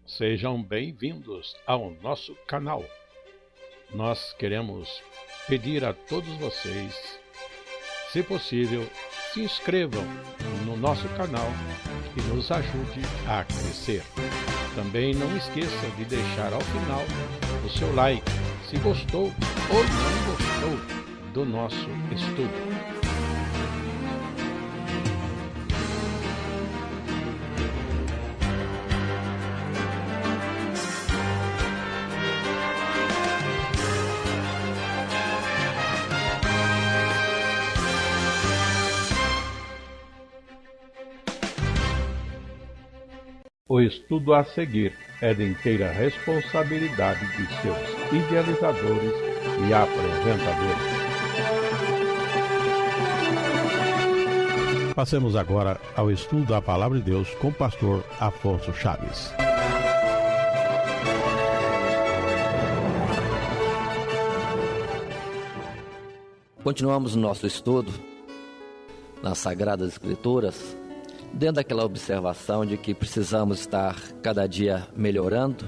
Sejam bem-vindos ao nosso canal. Nós queremos pedir a todos vocês, se possível, se inscrevam no nosso canal e nos ajude a crescer. Também não esqueça de deixar ao final o seu like, se gostou ou não gostou do nosso estudo. O estudo a seguir é de inteira responsabilidade de seus idealizadores e apresentadores. Passemos agora ao estudo da Palavra de Deus com o pastor Afonso Chaves. Continuamos o nosso estudo nas Sagradas Escrituras, dentro daquela observação de que precisamos estar cada dia melhorando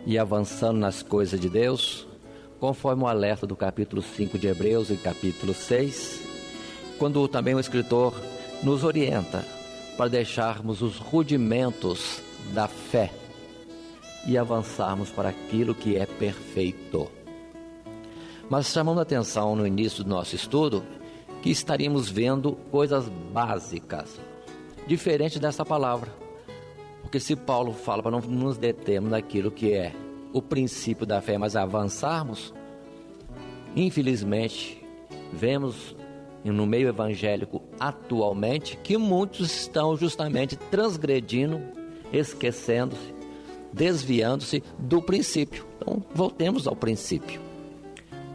e avançando nas coisas de Deus, conforme o alerta do capítulo 5 de Hebreus e capítulo 6, quando também o escritor nos orienta para deixarmos os rudimentos da fé e avançarmos para aquilo que é perfeito. Mas chamando a atenção no início do nosso estudo que estaríamos vendo coisas básicas, diferente dessa palavra, porque se Paulo fala para não nos determos naquilo que é o princípio da fé, mas avançarmos, infelizmente, vemos no meio evangélico atualmente que muitos estão justamente transgredindo, esquecendo-se, desviando-se do princípio. Então, voltemos ao princípio.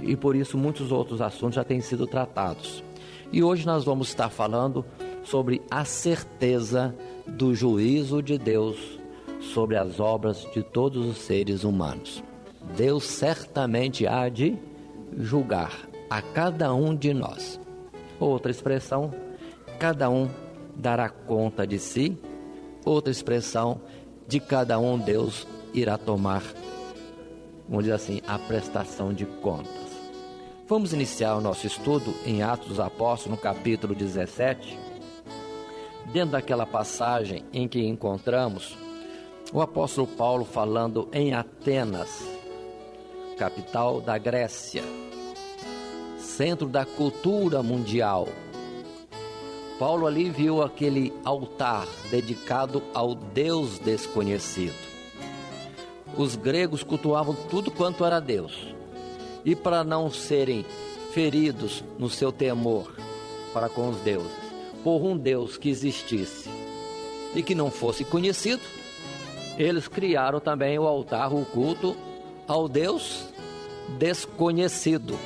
E por isso muitos outros assuntos já têm sido tratados. E hoje nós vamos estar falando sobre a certeza do juízo de Deus sobre as obras de todos os seres humanos. Deus certamente há de julgar a cada um de nós. Outra expressão, cada um dará conta de si. Outra expressão, de cada um Deus irá tomar, vamos dizer assim, a prestação de contas. Vamos iniciar o nosso estudo em Atos dos Apóstolos, no capítulo 17, dentro daquela passagem em que encontramos o apóstolo Paulo falando em Atenas, capital da Grécia, centro da cultura mundial. Paulo ali viu aquele altar dedicado ao Deus desconhecido. Os gregos cultuavam tudo quanto era Deus, e para não serem feridos no seu temor para com os deuses, por um Deus que existisse e que não fosse conhecido, eles criaram também o altar, o culto ao Deus desconhecido.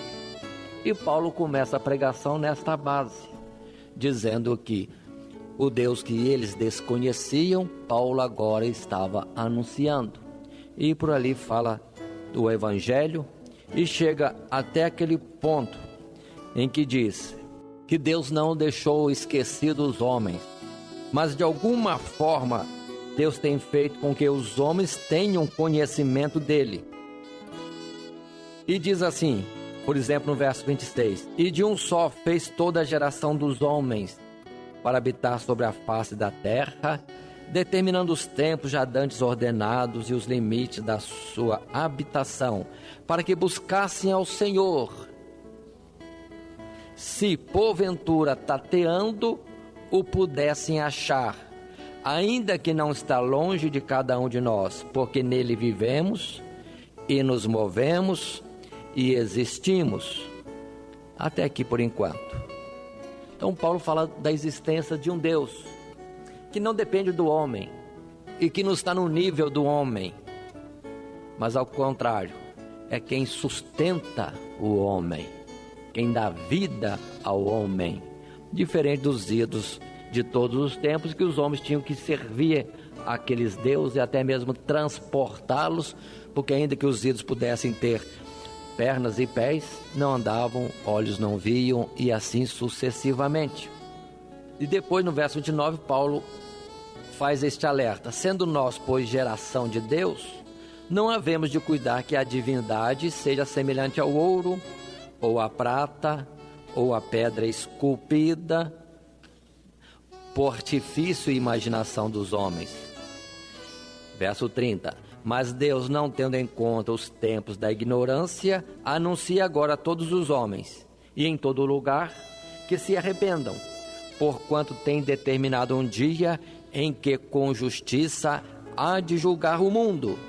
E Paulo começa a pregação nesta base, dizendo que o Deus que eles desconheciam, Paulo agora estava anunciando. E por ali fala do Evangelho e chega até aquele ponto em que diz que Deus não deixou esquecidos os homens, mas de alguma forma Deus tem feito com que os homens tenham conhecimento dele. E diz assim, por exemplo, no verso 26, e de um só fez toda a geração dos homens para habitar sobre a face da terra, determinando os tempos já dantes ordenados e os limites da sua habitação, para que buscassem ao Senhor, se porventura tateando o pudessem achar, ainda que não está longe de cada um de nós, porque nele vivemos e nos movemos e existimos. Até aqui por enquanto. Então Paulo fala da existência de um Deus que não depende do homem e que não está no nível do homem, mas ao contrário, é quem sustenta o homem, quem dá vida ao homem, diferente dos ídolos de todos os tempos, que os homens tinham que servir àqueles deuses e até mesmo transportá-los, porque ainda que os ídolos pudessem ter pernas e pés, não andavam, olhos não viam e assim sucessivamente. E depois no verso 29, Paulo faz este alerta: sendo nós, pois, geração de Deus, não havemos de cuidar que a divindade seja semelhante ao ouro, ou à prata, ou à pedra esculpida, por artifício e imaginação dos homens. Verso 30. Mas Deus, não tendo em conta os tempos da ignorância, anuncia agora a todos os homens, e em todo lugar, que se arrependam, porquanto tem determinado um dia em que com justiça há de julgar o mundo,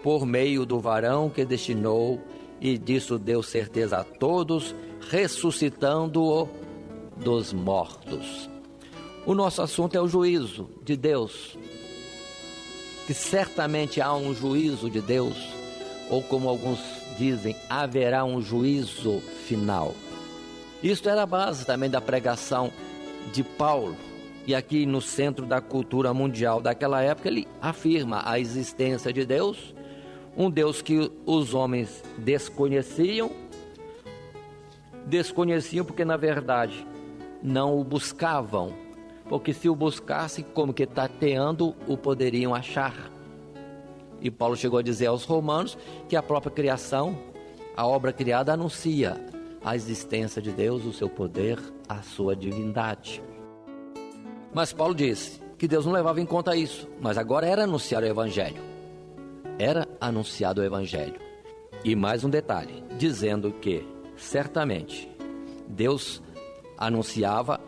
por meio do varão que destinou, e disso deu certeza a todos, ressuscitando-o dos mortos. O nosso assunto é o juízo de Deus, que certamente há um juízo de Deus, ou como alguns dizem, haverá um juízo final. Isto era a base também da pregação de Paulo, e aqui no centro da cultura mundial daquela época ele afirma a existência de Deus, um Deus que os homens desconheciam porque na verdade não o buscavam, porque se o buscassem, como que tateando, o poderiam achar. E Paulo chegou a dizer aos romanos que a própria criação, a obra criada, anuncia a existência de Deus, o seu poder, a sua divindade. Mas Paulo disse que Deus não levava em conta isso, mas agora era anunciado o Evangelho. Era anunciado o Evangelho. E mais um detalhe, dizendo que, certamente, Deus anunciava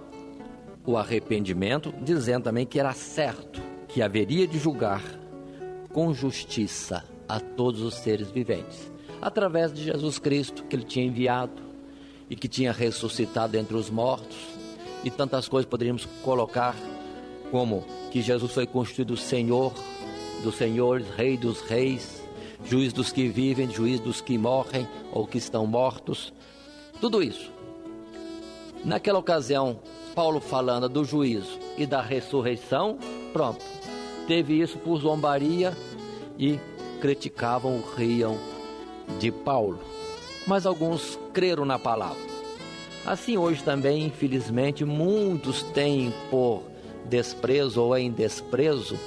o arrependimento, dizendo também que era certo que haveria de julgar com justiça a todos os seres viventes, através de Jesus Cristo, que ele tinha enviado e que tinha ressuscitado entre os mortos, e tantas coisas poderíamos colocar, como que Jesus foi constituído Senhor dos senhores, Rei dos reis, juiz dos que vivem, juiz dos que morrem ou que estão mortos, tudo isso. Naquela ocasião, Paulo falando do juízo e da ressurreição, pronto, teve isso por zombaria e criticavam, riam de Paulo. Mas alguns creram na palavra. Assim hoje também, infelizmente, muitos têm por desprezo ou em desprezo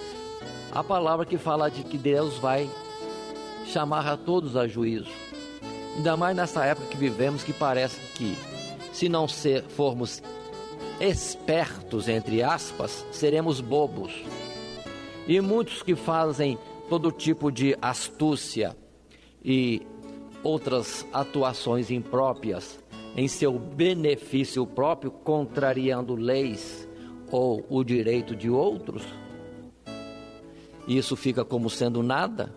a palavra que fala de que Deus vai chamar a todos a juízo. Ainda mais nessa época que vivemos, que parece que se não formos espertos, entre aspas, seremos bobos. E muitos que fazem todo tipo de astúcia e outras atuações impróprias em seu benefício próprio, contrariando leis ou o direito de outros, isso fica como sendo nada.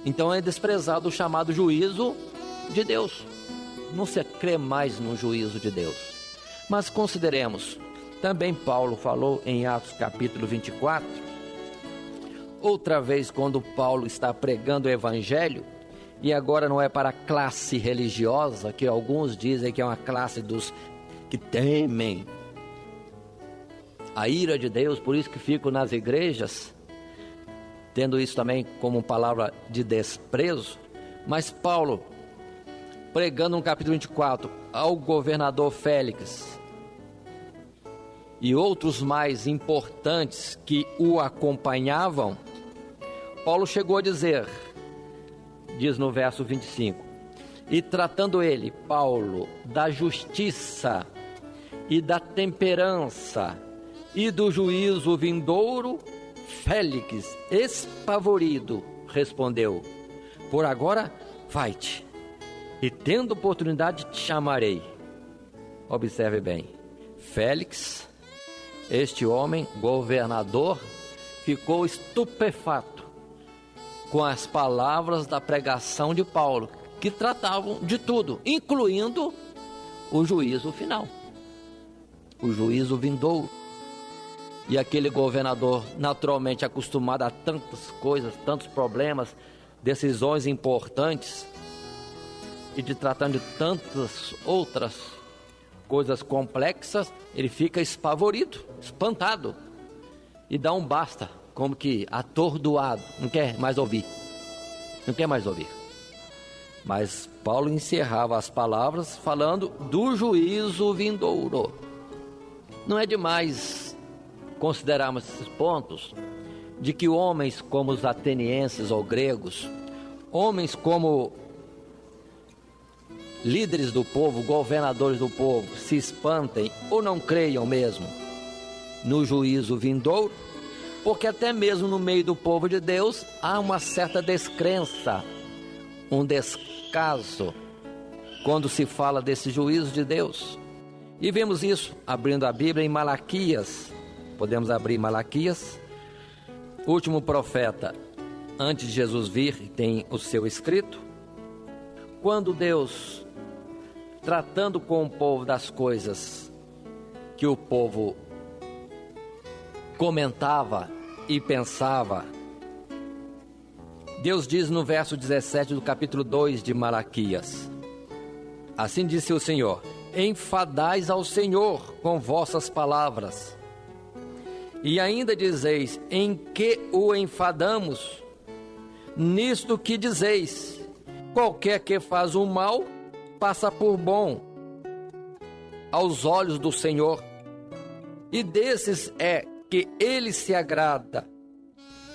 Então é desprezado o chamado juízo de Deus. Não se crê mais no juízo de Deus. Mas consideremos, também Paulo falou em Atos capítulo 24, outra vez quando Paulo está pregando o Evangelho, e agora não é para a classe religiosa, que alguns dizem que é uma classe dos que temem a ira de Deus, por isso que ficam nas igrejas, tendo isso também como palavra de desprezo. Mas Paulo, pregando no capítulo 24 ao governador Félix e outros mais importantes que o acompanhavam, Paulo chegou a dizer, diz no verso 25, e tratando ele, Paulo, da justiça e da temperança e do juízo vindouro, Félix, espavorido, respondeu, por agora vai-te, e tendo oportunidade te chamarei. Observe bem, Félix, este homem, governador, ficou estupefato com as palavras da pregação de Paulo, que tratavam de tudo, incluindo o juízo final, o juízo vindouro. E aquele governador, naturalmente acostumado a tantas coisas, tantos problemas, decisões importantes, e de tratando de tantas outras coisas complexas, ele fica espavorido, espantado, e dá um basta, como que atordoado, não quer mais ouvir. Mas Paulo encerrava as palavras falando do juízo vindouro. Não é demais considerarmos esses pontos, de que homens como os atenienses ou gregos, homens como líderes do povo, governadores do povo, se espantem ou não creiam mesmo no juízo vindouro, porque até mesmo no meio do povo de Deus há uma certa descrença, um descaso, quando se fala desse juízo de Deus. E vemos isso abrindo a Bíblia em Malaquias. Podemos abrir Malaquias, último profeta antes de Jesus vir, tem o seu escrito. Quando Deus, tratando com o povo das coisas que o povo comentava e pensava, Deus diz no verso 17 do capítulo 2 de Malaquias: assim disse o Senhor: enfadais ao Senhor com vossas palavras, e ainda dizeis: em que o enfadamos? Nisto que dizeis: qualquer que faz o mal passa por bom aos olhos do Senhor, e desses é que ele se agrada.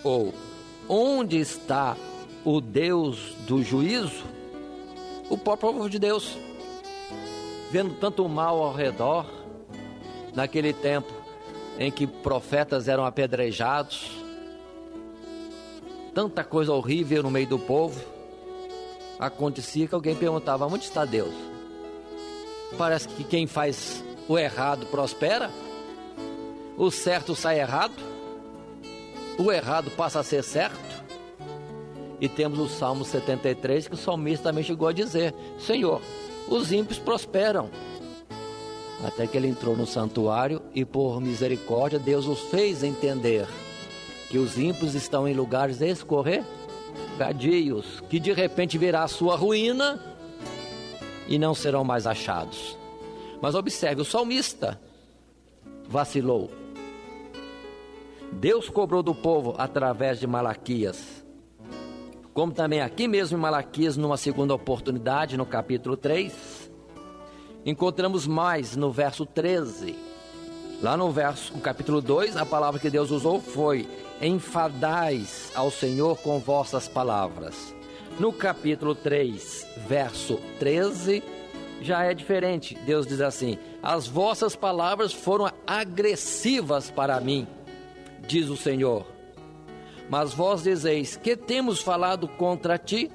Ou, onde está o Deus do juízo? O próprio povo de Deus, vendo tanto mal ao redor, naquele tempo em que profetas eram apedrejados, tanta coisa horrível no meio do povo, acontecia que alguém perguntava: onde está Deus? Parece que quem faz o errado prospera, o certo sai errado, o errado passa a ser certo. E temos o Salmo 73, que o salmista também chegou a dizer: Senhor, os ímpios prosperam. Até que ele entrou no santuário e, por misericórdia, Deus os fez entender que os ímpios estão em lugares escorregadios, que de repente virá a sua ruína e não serão mais achados. Mas observe, o salmista vacilou. Deus cobrou do povo através de Malaquias, como também aqui mesmo em Malaquias, numa segunda oportunidade, no capítulo 3, encontramos mais no verso 13. Lá no capítulo 2, a palavra que Deus usou foi: enfadais ao Senhor com vossas palavras. No capítulo 3, verso 13, já é diferente. Deus diz assim: as vossas palavras foram agressivas para mim, diz o Senhor. Mas vós dizeis: que temos falado contra ti?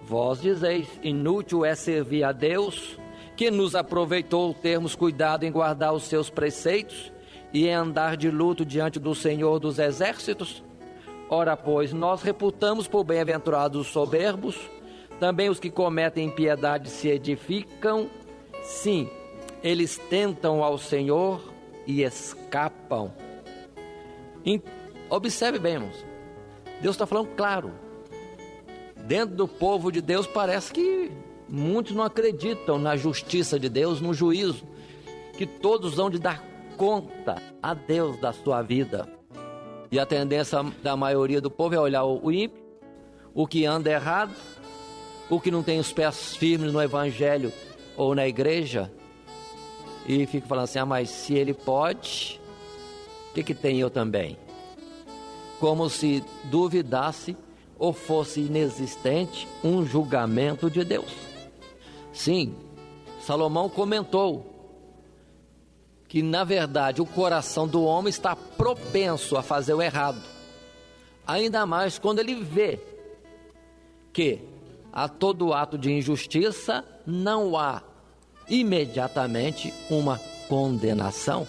Vós dizeis: inútil é servir a Deus, que nos aproveitou termos cuidado em guardar os seus preceitos e em andar de luto diante do Senhor dos exércitos. Ora, pois, nós reputamos por bem-aventurados os soberbos, também os que cometem impiedade se edificam. Sim, eles tentam ao Senhor e escapam. Observe bem, irmãos, Deus está falando claro. Dentro do povo de Deus parece que muitos não acreditam na justiça de Deus, no juízo, que todos vão de dar conta a Deus da sua vida. E a tendência da maioria do povo é olhar o ímpio, o que anda errado, o que não tem os pés firmes no evangelho ou na igreja, e fica falando assim: mas se ele pode, o que tem eu também? Como se duvidasse ou fosse inexistente um julgamento de Deus. Sim, Salomão comentou que, na verdade, o coração do homem está propenso a fazer o errado, ainda mais quando ele vê que a todo ato de injustiça não há imediatamente uma condenação.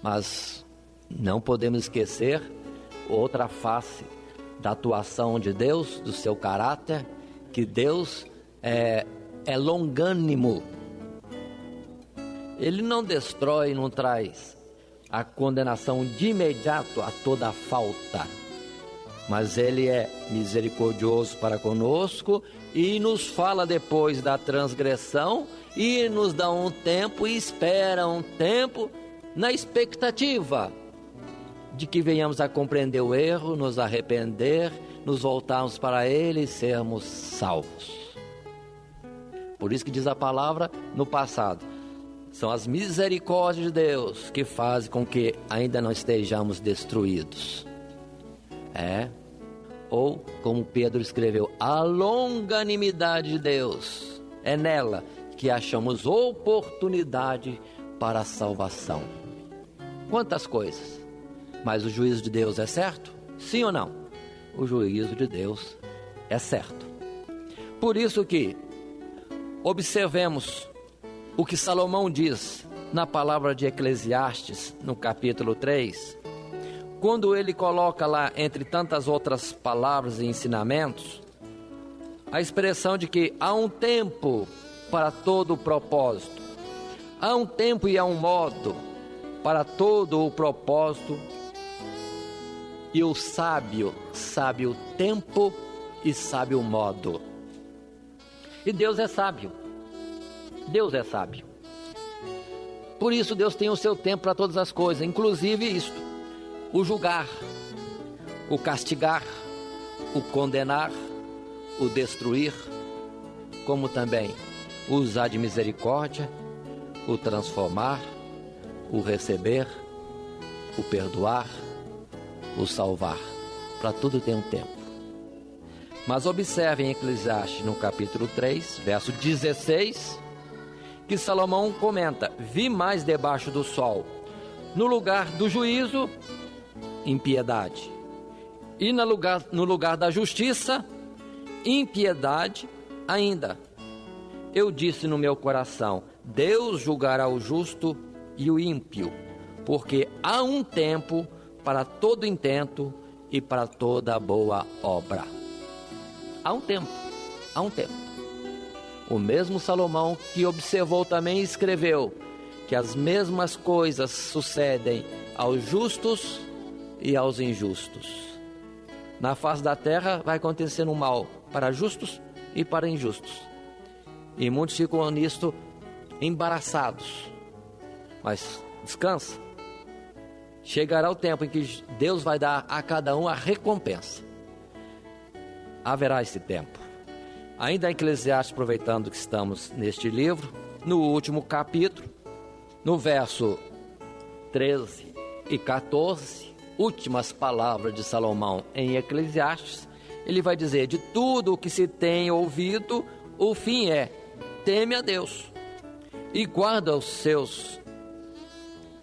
Mas não podemos esquecer outra face da atuação de Deus, do seu caráter, que Deus é longânimo. Ele não destrói, não traz a condenação de imediato a toda falta, mas Ele é misericordioso para conosco e nos fala depois da transgressão e nos dá um tempo e espera um tempo na expectativa de que venhamos a compreender o erro, nos arrepender, nos voltarmos para Ele e sermos salvos. Por isso que diz a palavra no passado: São as misericórdias de Deus que fazem com que ainda não estejamos destruídos. Ou, como Pedro escreveu, a longanimidade de Deus. É nela que achamos oportunidade para a salvação. Quantas coisas! Mas o juízo de Deus é certo? Sim ou não? O juízo de Deus é certo. Por isso que observemos o que Salomão diz na palavra de Eclesiastes, no capítulo 3, quando ele coloca lá, entre tantas outras palavras e ensinamentos, a expressão de que há um tempo para todo o propósito, há um tempo e há um modo para todo o propósito, e o sábio sabe o tempo e sabe o modo. E Deus é sábio. Deus é sábio. Por isso Deus tem o seu tempo para todas as coisas, inclusive isto: o julgar, o castigar, o condenar, o destruir, como também o usar de misericórdia, o transformar, o receber, o perdoar, o salvar. Para tudo tem um tempo. Mas observem em Eclesiastes, no capítulo 3, verso 16, que Salomão comenta: vi mais debaixo do sol, no lugar do juízo, impiedade, e no lugar da justiça, impiedade ainda. Eu disse no meu coração: Deus julgará o justo e o ímpio, porque há um tempo para todo intento e para toda boa obra. Há um tempo, há um tempo. O mesmo Salomão que observou também escreveu que as mesmas coisas sucedem aos justos e aos injustos. Na face da terra vai acontecendo um mal para justos e para injustos. E muitos ficam nisto embaraçados. Mas descansa. Chegará o tempo em que Deus vai dar a cada um a recompensa. Haverá esse tempo. Ainda em Eclesiastes, aproveitando que estamos neste livro, no último capítulo, no verso 13 e 14, últimas palavras de Salomão em Eclesiastes, ele vai dizer: de tudo o que se tem ouvido, o fim é: teme a Deus e guarda os seus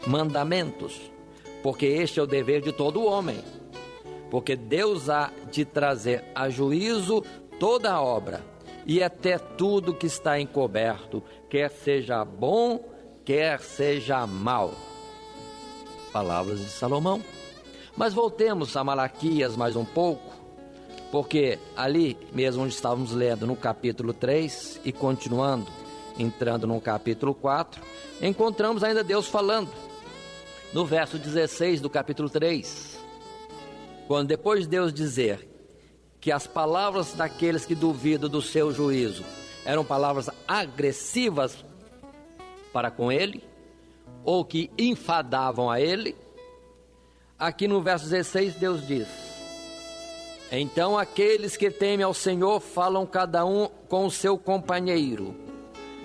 mandamentos, porque este é o dever de todo homem. Porque Deus há de trazer a juízo toda a obra, e até tudo que está encoberto, quer seja bom, quer seja mal. Palavras de Salomão. Mas voltemos a Malaquias mais um pouco, porque ali mesmo onde estávamos lendo no capítulo 3 e continuando, entrando no capítulo 4, encontramos ainda Deus falando. No verso 16 do capítulo 3, quando depois de Deus dizer que as palavras daqueles que duvidam do seu juízo eram palavras agressivas para com ele, ou que enfadavam a ele, aqui no verso 16 Deus diz: então aqueles que temem ao Senhor falam cada um com o seu companheiro,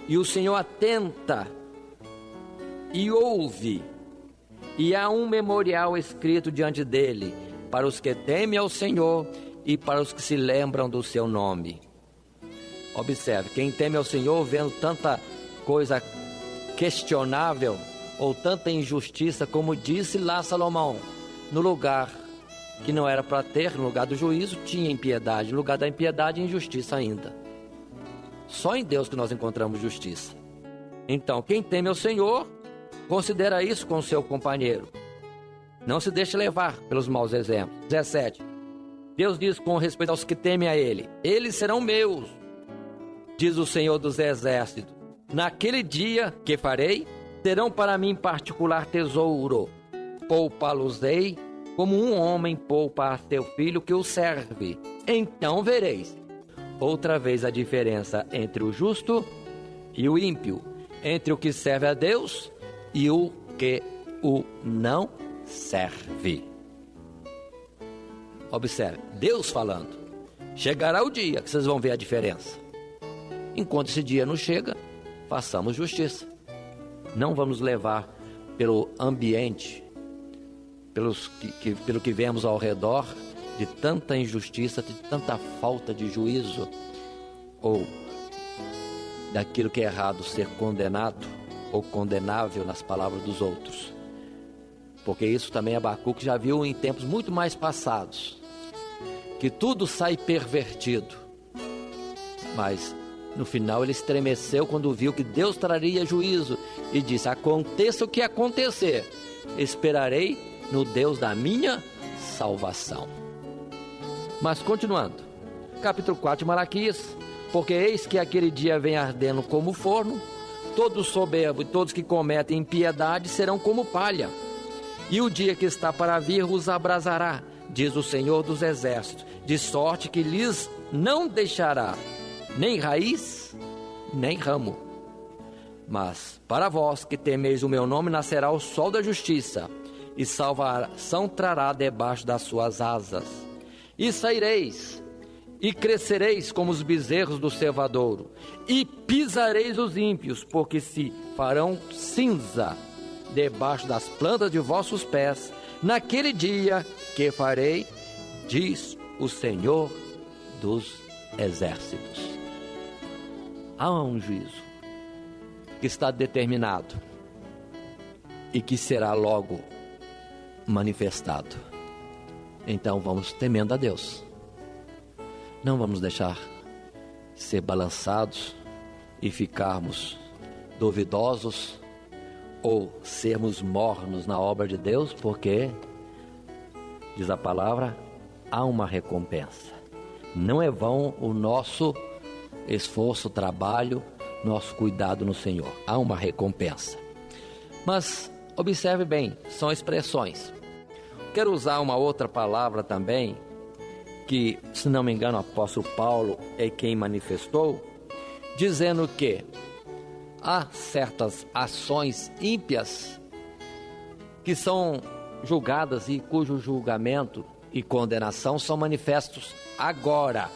e o Senhor atenta e ouve, e há um memorial escrito diante dele, para os que temem ao Senhor e para os que se lembram do seu nome. Observe, quem teme ao Senhor, vendo tanta coisa questionável ou tanta injustiça, como disse lá Salomão, no lugar que não era para ter, no lugar do juízo, tinha impiedade, no lugar da impiedade, injustiça ainda. Só em Deus que nós encontramos justiça. Então, quem teme ao Senhor, considera isso com o seu companheiro. Não se deixe levar pelos maus exemplos. 17. Deus diz com respeito aos que temem a Ele: eles serão meus, diz o Senhor dos Exércitos. Naquele dia que farei, terão para mim particular tesouro. Poupá-los-ei como um homem poupa a seu filho que o serve. Então vereis outra vez a diferença entre o justo e o ímpio, entre o que serve a Deus e o que o não serve. Observe, Deus falando: chegará o dia que vocês vão ver a diferença. Enquanto esse dia não chega, façamos justiça. Não vamos levar pelo ambiente, pelo que vemos ao redor, de tanta injustiça, de tanta falta de juízo, ou daquilo que é errado ser condenado ou condenável nas palavras dos outros. Porque isso também Abacuque já viu em tempos muito mais passados, que tudo sai pervertido. Mas no final ele estremeceu quando viu que Deus traria juízo e disse: aconteça o que acontecer, esperarei no Deus da minha salvação. Mas continuando, capítulo 4 de Malaquias: porque eis que aquele dia vem ardendo como forno, todos soberbos e todos que cometem impiedade serão como palha, e o dia que está para vir os abrasará, diz o Senhor dos Exércitos, de sorte que lhes não deixará nem raiz, nem ramo. Mas para vós que temeis o meu nome nascerá o sol da justiça, e salvação trará debaixo das suas asas. E saireis, e crescereis como os bezerros do cevadouro, e pisareis os ímpios, porque se farão cinza debaixo das plantas de vossos pés, naquele dia que farei, diz o Senhor dos Exércitos. Há um juízo que está determinado e que será logo manifestado. Então vamos temendo a Deus. Não vamos deixar ser balançados e ficarmos duvidosos ou sermos mornos na obra de Deus, porque, diz a palavra, há uma recompensa. Não é vão o nosso esforço, trabalho, nosso cuidado no Senhor. Há uma recompensa. Mas observe bem, são expressões. Quero usar uma outra palavra também, que, se não me engano, o apóstolo Paulo é quem manifestou, dizendo que há certas ações ímpias que são julgadas e cujo julgamento e condenação são manifestos agora.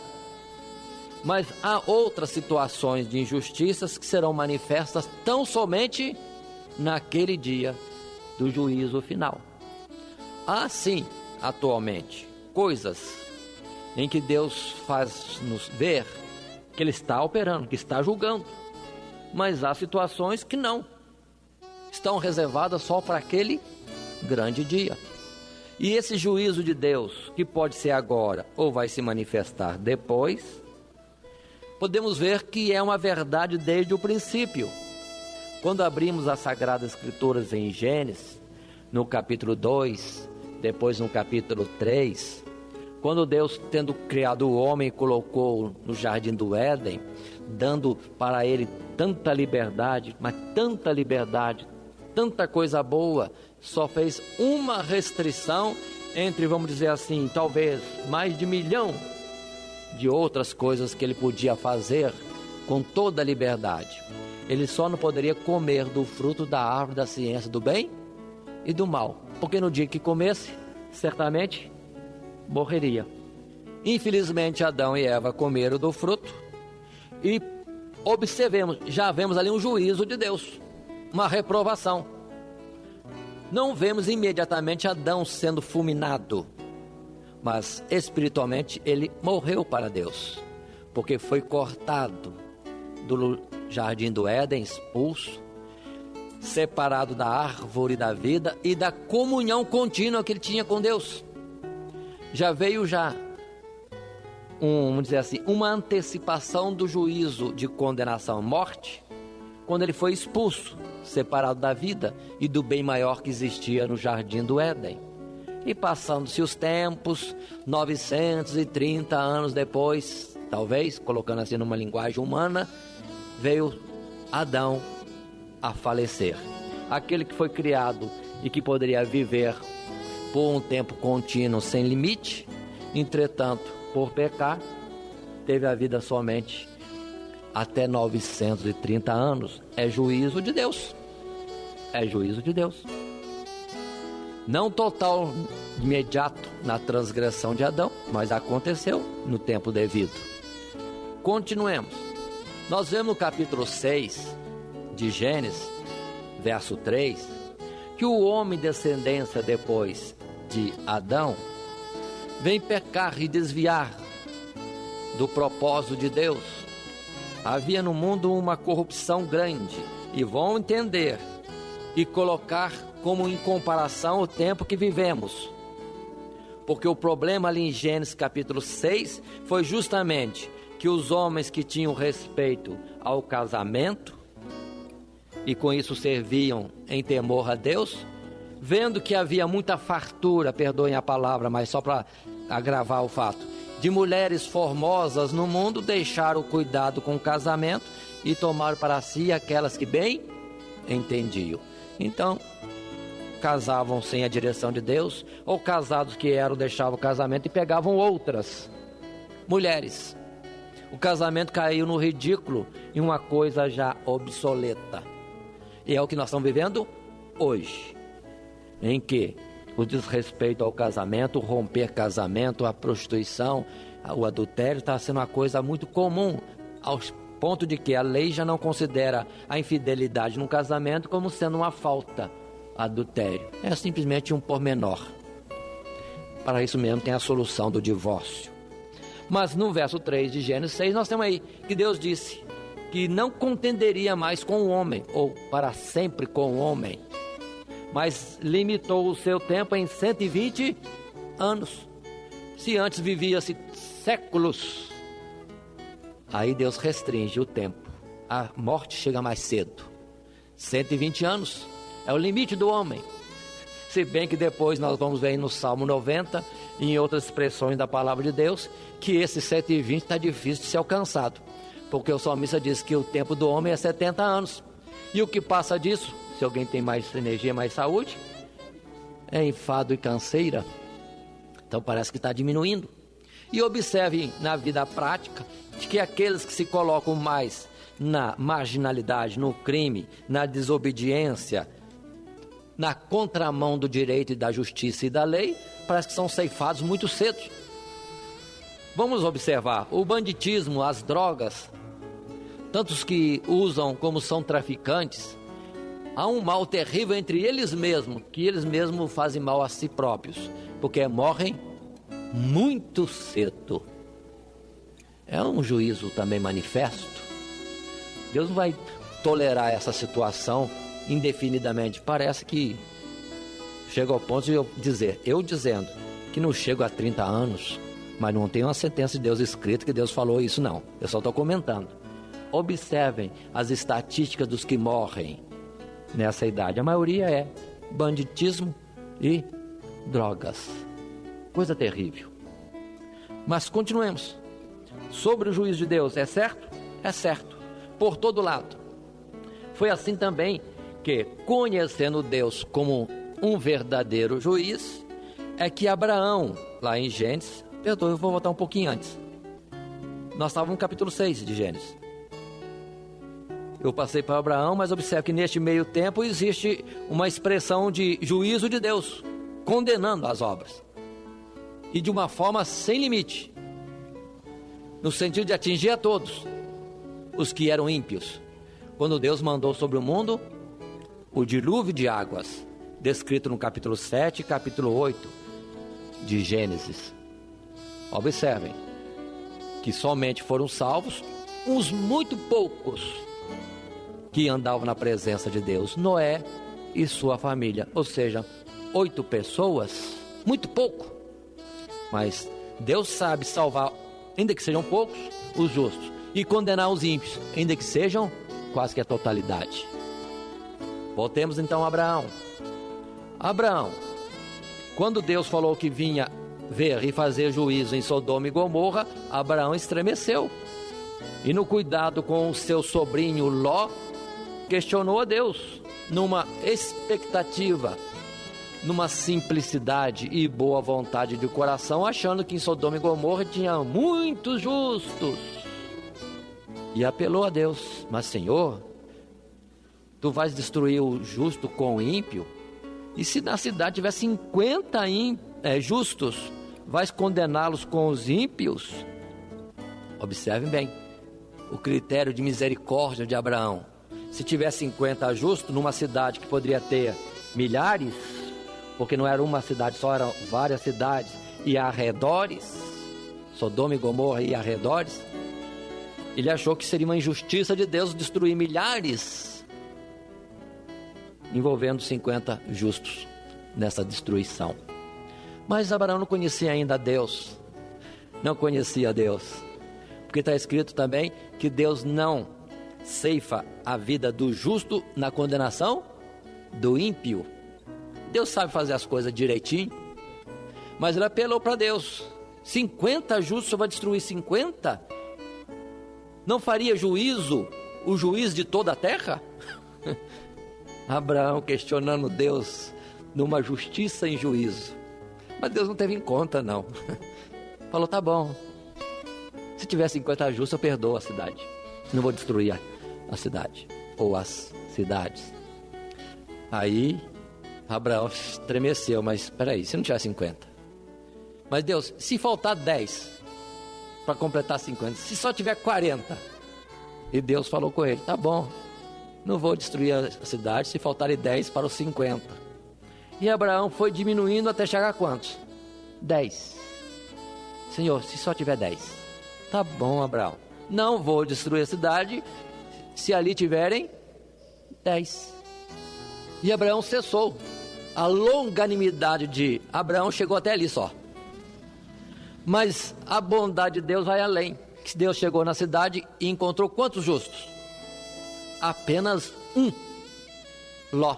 Mas há outras situações de injustiças que serão manifestas tão somente naquele dia do juízo final. Há sim, atualmente, coisas em que Deus faz-nos ver que Ele está operando, que está julgando. Mas há situações que não, estão reservadas só para aquele grande dia. E esse juízo de Deus, que pode ser agora ou vai se manifestar depois, podemos ver que é uma verdade desde o princípio. Quando abrimos as Sagradas Escrituras em Gênesis, no capítulo 2, depois no capítulo 3, quando Deus, tendo criado o homem, colocou no jardim do Éden, dando para ele tanta liberdade, mas tanta liberdade, tanta coisa boa, só fez uma restrição entre, vamos dizer assim, talvez mais de 1 milhão de outras coisas que ele podia fazer com toda a liberdade. Ele só não poderia comer do fruto da árvore da ciência do bem e do mal, porque no dia que comesse, certamente morreria. Infelizmente, Adão e Eva comeram do fruto e observemos, já vemos ali um juízo de Deus, uma reprovação. Não vemos imediatamente Adão sendo fulminado, mas espiritualmente ele morreu para Deus, porque foi cortado do jardim do Éden, expulso, separado da árvore da vida e da comunhão contínua que ele tinha com Deus. Já veio vamos dizer assim, uma antecipação do juízo de condenação à morte, quando ele foi expulso, separado da vida e do bem maior que existia no jardim do Éden. E passando-se os tempos, 930 anos depois, talvez, colocando assim numa linguagem humana, veio Adão a falecer. Aquele que foi criado e que poderia viver por um tempo contínuo sem limite, entretanto, por pecar, teve a vida somente até 930 anos. É juízo de Deus. É juízo de Deus. Não total, imediato na transgressão de Adão, mas aconteceu no tempo devido. Continuemos. Nós vemos no capítulo 6 de Gênesis, verso 3, que o homem descendência depois de Adão vem pecar e desviar do propósito de Deus. Havia no mundo uma corrupção grande, e vão entender e colocar como em comparação o tempo que vivemos. Porque o problema ali em Gênesis capítulo 6 foi justamente que os homens que tinham respeito ao casamento e com isso serviam em temor a Deus, vendo que havia muita fartura, perdoem a palavra, mas só para agravar o fato, de mulheres formosas no mundo, deixaram o cuidado com o casamento e tomaram para si aquelas que bem entendiam. Então, casavam sem a direção de Deus, ou casados que eram, deixavam o casamento e pegavam outras mulheres. O casamento caiu no ridículo e uma coisa já obsoleta. E é o que nós estamos vivendo hoje, em que o desrespeito ao casamento, o romper casamento, a prostituição, o adultério está sendo uma coisa muito comum, ao ponto de que a lei já não considera a infidelidade no casamento como sendo uma falta. Adultério é simplesmente um pormenor. Para isso mesmo tem a solução do divórcio. Mas no verso 3 de Gênesis 6 nós temos aí que Deus disse que não contenderia mais com o homem, ou para sempre com o homem, mas limitou o seu tempo em 120 anos. Se antes vivia-se séculos, aí Deus restringe o tempo. A morte chega mais cedo. 120 anos é o limite do homem. Se bem que depois nós vamos ver no Salmo 90 e em outras expressões da palavra de Deus, que esse 120 está difícil de ser alcançado, porque o salmista diz que o tempo do homem é 70 anos. E o que passa disso, se alguém tem mais energia, mais saúde, é enfado e canseira. Então parece que está diminuindo. E observe na vida prática de que aqueles que se colocam mais na marginalidade, no crime, na desobediência, na contramão do direito e da justiça e da lei, parece que são ceifados muito cedo. Vamos observar o banditismo, as drogas, tantos que usam como são traficantes. Há um mal terrível entre eles mesmos, que eles mesmos fazem mal a si próprios, porque morrem muito cedo. É um juízo também manifesto. Deus não vai tolerar essa situação indefinidamente. Parece que chega ao ponto de eu dizendo que não chego a 30 anos, mas não tem uma sentença de Deus escrita que Deus falou isso, não. Eu só estou comentando. Observem as estatísticas dos que morrem nessa idade. A maioria é banditismo e drogas. Coisa terrível. Mas continuemos. Sobre o juízo de Deus, é certo? É certo. Por todo lado. Foi assim também que, conhecendo Deus como um verdadeiro juiz, é que Abraão, lá em Gênesis, perdoe, eu vou voltar um pouquinho antes. Nós estávamos no capítulo 6 de Gênesis. Eu passei para Abraão, mas observe que neste meio tempo existe uma expressão de juízo de Deus, condenando as obras. E de uma forma sem limite, no sentido de atingir a todos os que eram ímpios. Quando Deus mandou sobre o mundo o dilúvio de águas, descrito no capítulo 7 e capítulo 8 de Gênesis. Observem que somente foram salvos uns muito poucos que andavam na presença de Deus, Noé e sua família, ou seja, 8 pessoas, muito pouco, mas Deus sabe salvar, ainda que sejam poucos, os justos, e condenar os ímpios, ainda que sejam quase que a totalidade. Voltemos então a Abraão. Abraão, quando Deus falou que vinha ver e fazer juízo em Sodoma e Gomorra, Abraão estremeceu, e no cuidado com o seu sobrinho Ló, questionou a Deus, numa expectativa, numa simplicidade e boa vontade de coração, achando que em Sodoma e Gomorra tinha muitos justos, e apelou a Deus: mas Senhor, tu vais destruir o justo com o ímpio? E se na cidade tiver 50 justos, vais condená-los com os ímpios? Observem bem o critério de misericórdia de Abraão. se tiver 50 justos numa cidade que poderia ter milhares, porque não era uma cidade só, eram várias cidades e arredores, Sodoma e Gomorra e arredores, ele achou que seria uma injustiça de Deus destruir milhares, envolvendo 50 justos nessa destruição. Mas Abraão não conhecia ainda Deus, não conhecia Deus, porque está escrito também que Deus não ceifa a vida do justo na condenação do ímpio. Deus sabe fazer as coisas direitinho, mas ele apelou para Deus: 50 justos, você vai destruir 50? Não faria juízo o juiz de toda a terra? Abraão questionando Deus numa justiça em juízo, mas Deus não teve em conta não. Falou: tá bom, se tiver 50 justos eu perdoo a cidade, não vou destruir a cidade ou as cidades. Aí Abraão estremeceu: mas espera aí, se não tiver 50? Mas Deus, se faltar 10 para completar 50, se só tiver 40? E Deus falou com ele: tá bom, não vou destruir a cidade se faltarem 10 para os 50. E Abraão foi diminuindo até chegar a quantos? 10. Senhor, se só tiver 10. Tá bom, Abraão, não vou destruir a cidade se ali tiverem 10. E Abraão cessou. A longanimidade de Abraão chegou até ali só. Mas a bondade de Deus vai além. Que Deus chegou na cidade e encontrou quantos justos? Apenas um, Ló.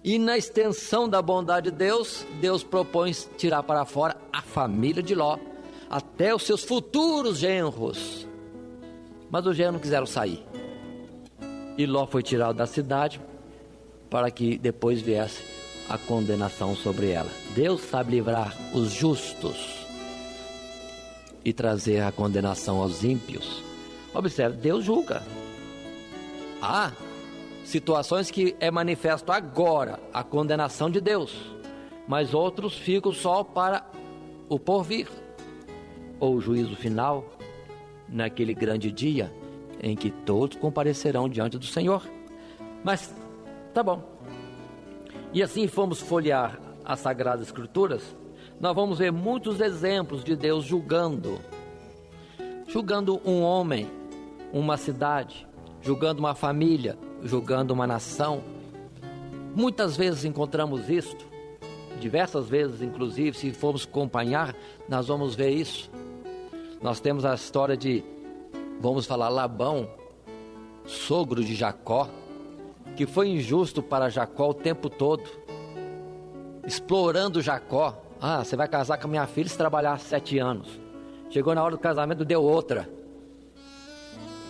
E na extensão da bondade de Deus, Deus propõe tirar para fora a família de Ló, até os seus futuros genros. Mas os genros não quiseram sair. E Ló foi tirado da cidade para que depois viesse a condenação sobre ela. Deus sabe livrar os justos e trazer a condenação aos ímpios. Observe, Deus julga. Há situações que é manifesto agora a condenação de Deus, mas outros ficam só para o porvir, ou o juízo final, naquele grande dia em que todos comparecerão diante do Senhor. Mas tá bom. E assim fomos folhear as Sagradas Escrituras, nós vamos ver muitos exemplos de Deus julgando um homem, uma cidade, julgando uma família, julgando uma nação. Muitas vezes encontramos isto, diversas vezes inclusive, se formos acompanhar, nós vamos ver isso. Nós temos a história de, vamos falar, Labão, sogro de Jacó, que foi injusto para Jacó o tempo todo, explorando Jacó. Ah, você vai casar com a minha filha se trabalhar 7 anos. Chegou na hora do casamento, deu outra.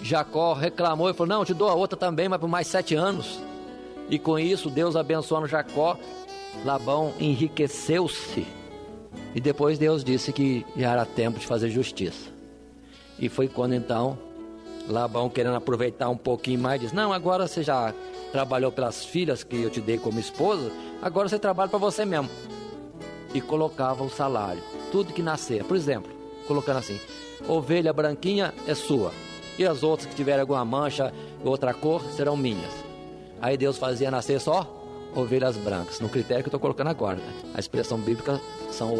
Jacó reclamou e falou: não, eu te dou a outra também, mas por mais 7 anos. E com isso, Deus abençoando Jacó, Labão enriqueceu-se. E depois Deus disse que já era tempo de fazer justiça. E foi quando então Labão, querendo aproveitar um pouquinho mais, diz: não, agora você já trabalhou pelas filhas que eu te dei como esposa, agora você trabalha para você mesmo. E colocava o salário, tudo que nascer. Por exemplo, colocando assim: ovelha branquinha é sua, e as outras que tiverem alguma mancha, outra cor, serão minhas. Aí Deus fazia nascer só ovelhas brancas, no critério que eu estou colocando agora, né? A expressão bíblica são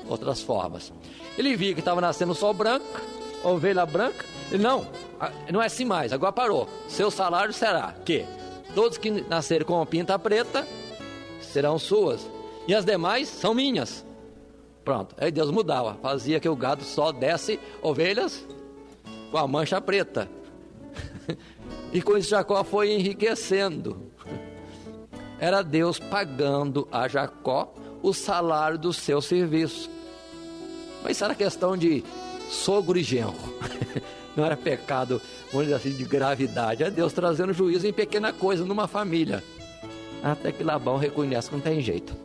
outras formas. Ele via que estava nascendo só branca, ovelha branca. Ele: não é assim mais, agora parou. Seu salário será que todos que nascerem com a pinta preta serão suas, e as demais são minhas. Pronto, aí Deus mudava, fazia que o gado só desse ovelhas com a mancha preta. E com isso Jacó foi enriquecendo. Era Deus pagando a Jacó o salário do seu serviço. Mas isso era questão de sogro e genro. Não era pecado, vamos dizer assim, de gravidade. É Deus trazendo juízo em pequena coisa numa família. Até que Labão reconhece que não tem jeito.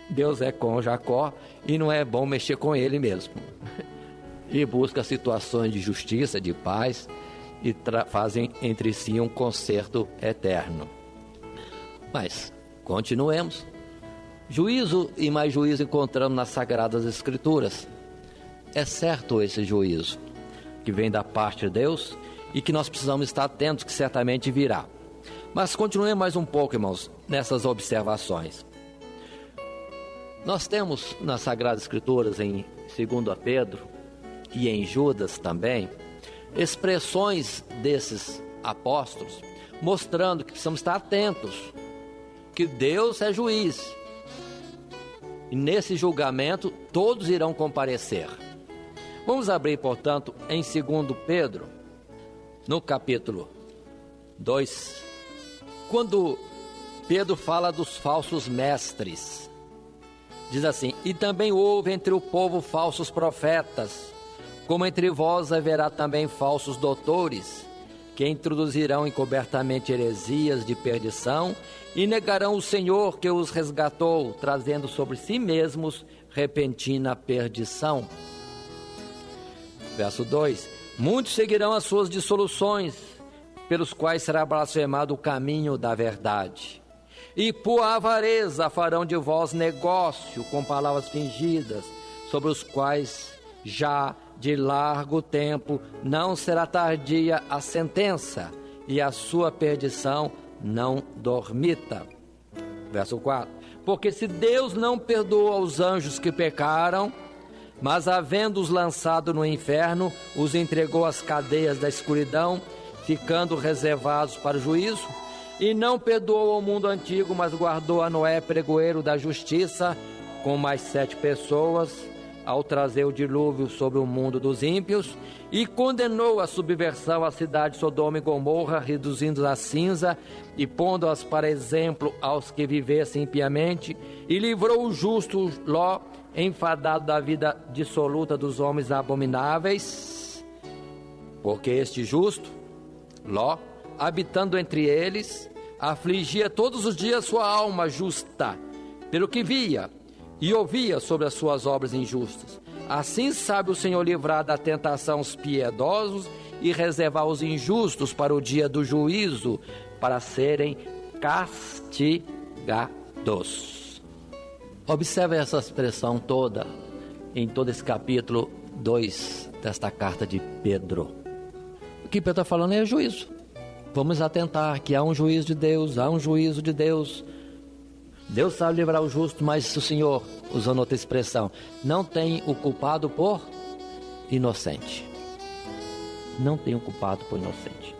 Deus é com Jacó e não é bom mexer com ele mesmo. E busca situações de justiça, de paz, e fazem entre si um concerto eterno. Mas continuemos. Juízo e mais juízo encontramos nas Sagradas Escrituras. É certo esse juízo, que vem da parte de Deus e que nós precisamos estar atentos, que certamente virá. Mas continuemos mais um pouco, irmãos, nessas observações. Nós temos nas Sagradas Escrituras, em 2 Pedro e em Judas também, expressões desses apóstolos, mostrando que precisamos estar atentos, que Deus é juiz, e nesse julgamento todos irão comparecer. Vamos abrir, portanto, em 2 Pedro, no capítulo 2, quando Pedro fala dos falsos mestres. Diz assim: e também houve entre o povo falsos profetas, como entre vós haverá também falsos doutores, que introduzirão encobertamente heresias de perdição e negarão o Senhor que os resgatou, trazendo sobre si mesmos repentina perdição. Verso 2: muitos seguirão as suas dissoluções, pelos quais será blasfemado o caminho da verdade. E por avareza farão de vós negócio com palavras fingidas, sobre os quais já de largo tempo não será tardia a sentença, e a sua perdição não dormita. Verso 4: porque se Deus não perdoa aos anjos que pecaram, mas havendo-os lançado no inferno, os entregou às cadeias da escuridão, ficando reservados para o juízo, e não perdoou ao mundo antigo, mas guardou a Noé, pregoeiro da justiça, com mais 7 pessoas, ao trazer o dilúvio sobre o mundo dos ímpios, e condenou a subversão à cidade de Sodoma e Gomorra, reduzindo-as a cinza e pondo-as para exemplo aos que vivessem impiamente, e livrou o justo Ló, enfadado da vida dissoluta dos homens abomináveis, porque este justo Ló, habitando entre eles, afligia todos os dias sua alma justa, pelo que via e ouvia sobre as suas obras injustas. Assim sabe o Senhor livrar da tentação os piedosos e reservar os injustos para o dia do juízo, para serem castigados. Observe essa expressão toda, em todo esse capítulo 2 desta carta de Pedro. O que Pedro está falando é juízo. Vamos atentar que há um juízo de Deus, há um juízo de Deus. Deus sabe livrar o justo, mas o Senhor, usando outra expressão, não tem o culpado por inocente. Não tem o culpado por inocente,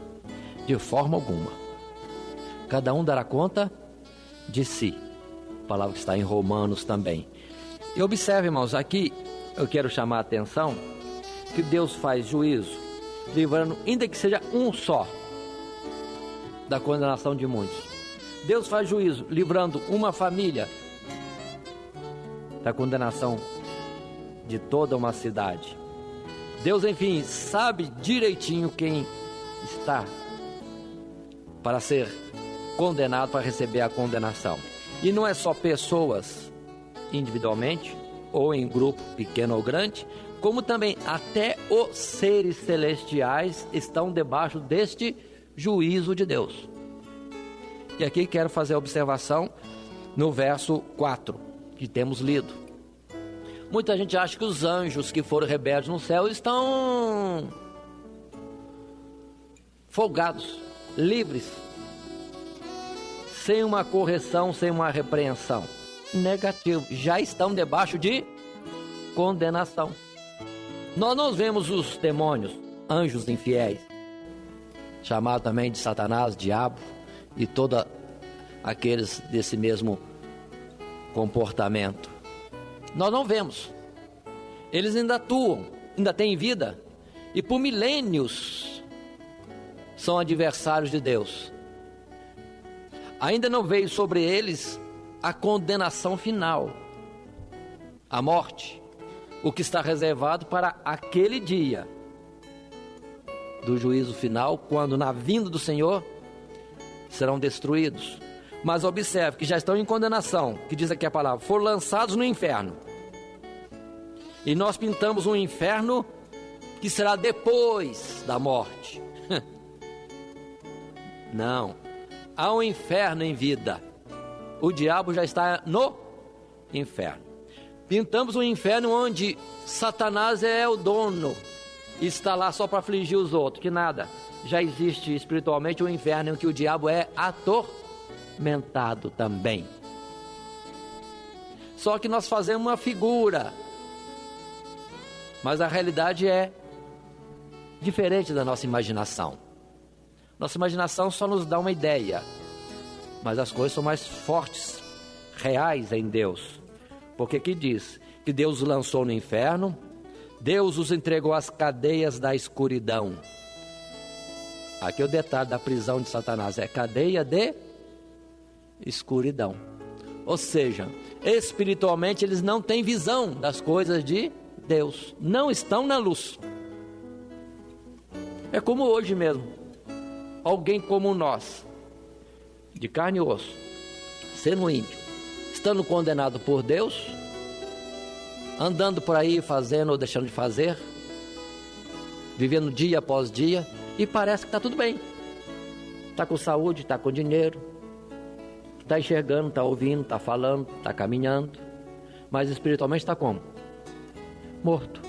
de forma alguma. Cada um dará conta de si. A palavra que está em Romanos também. E observe, irmãos, aqui eu quero chamar a atenção que Deus faz juízo, livrando, ainda que seja um só, da condenação de muitos. Deus faz juízo, livrando uma família da condenação de toda uma cidade. Deus, enfim, sabe direitinho quem está para ser condenado, para receber a condenação. E não é só pessoas individualmente, ou em grupo pequeno ou grande, como também até os seres celestiais estão debaixo deste juízo de Deus. E aqui quero fazer a observação no verso 4, que temos lido. Muita gente acha que os anjos que foram rebeldes no céu estão folgados, livres, sem uma correção, sem uma repreensão. Negativo, já estão debaixo de condenação. Nós não vemos os demônios, anjos infiéis, chamado também de Satanás, diabo, e todos aqueles desse mesmo comportamento. Nós não vemos. Eles ainda atuam, ainda têm vida, e por milênios são adversários de Deus. Ainda não veio sobre eles a condenação final, a morte, o que está reservado para aquele dia do juízo final, quando na vinda do Senhor serão destruídos. Mas observe que já estão em condenação, que diz aqui a palavra, foram lançados no inferno. E nós pintamos um inferno que será depois da morte. Não, há um inferno em vida. O diabo já está no inferno. Pintamos um inferno onde Satanás é o dono, e está lá só para afligir os outros, que nada. já existe espiritualmente um inferno em que o diabo é atormentado também. Só que nós fazemos uma figura, mas a realidade é diferente da nossa imaginação. Nossa imaginação só nos dá uma ideia, mas as coisas são mais fortes, reais em Deus. Porque aqui diz que Deus os lançou no inferno, Deus os entregou às cadeias da escuridão. Aqui é o detalhe da prisão de Satanás, é cadeia de escuridão. Ou seja, espiritualmente eles não têm visão das coisas de Deus, não estão na luz. É como hoje mesmo, alguém como nós, de carne e osso, sendo ímpio, estando condenado por Deus, andando por aí fazendo ou deixando de fazer, vivendo dia após dia, e parece que está tudo bem, está com saúde, está com dinheiro, está enxergando, está ouvindo, está falando, está caminhando, mas espiritualmente está como? Morto.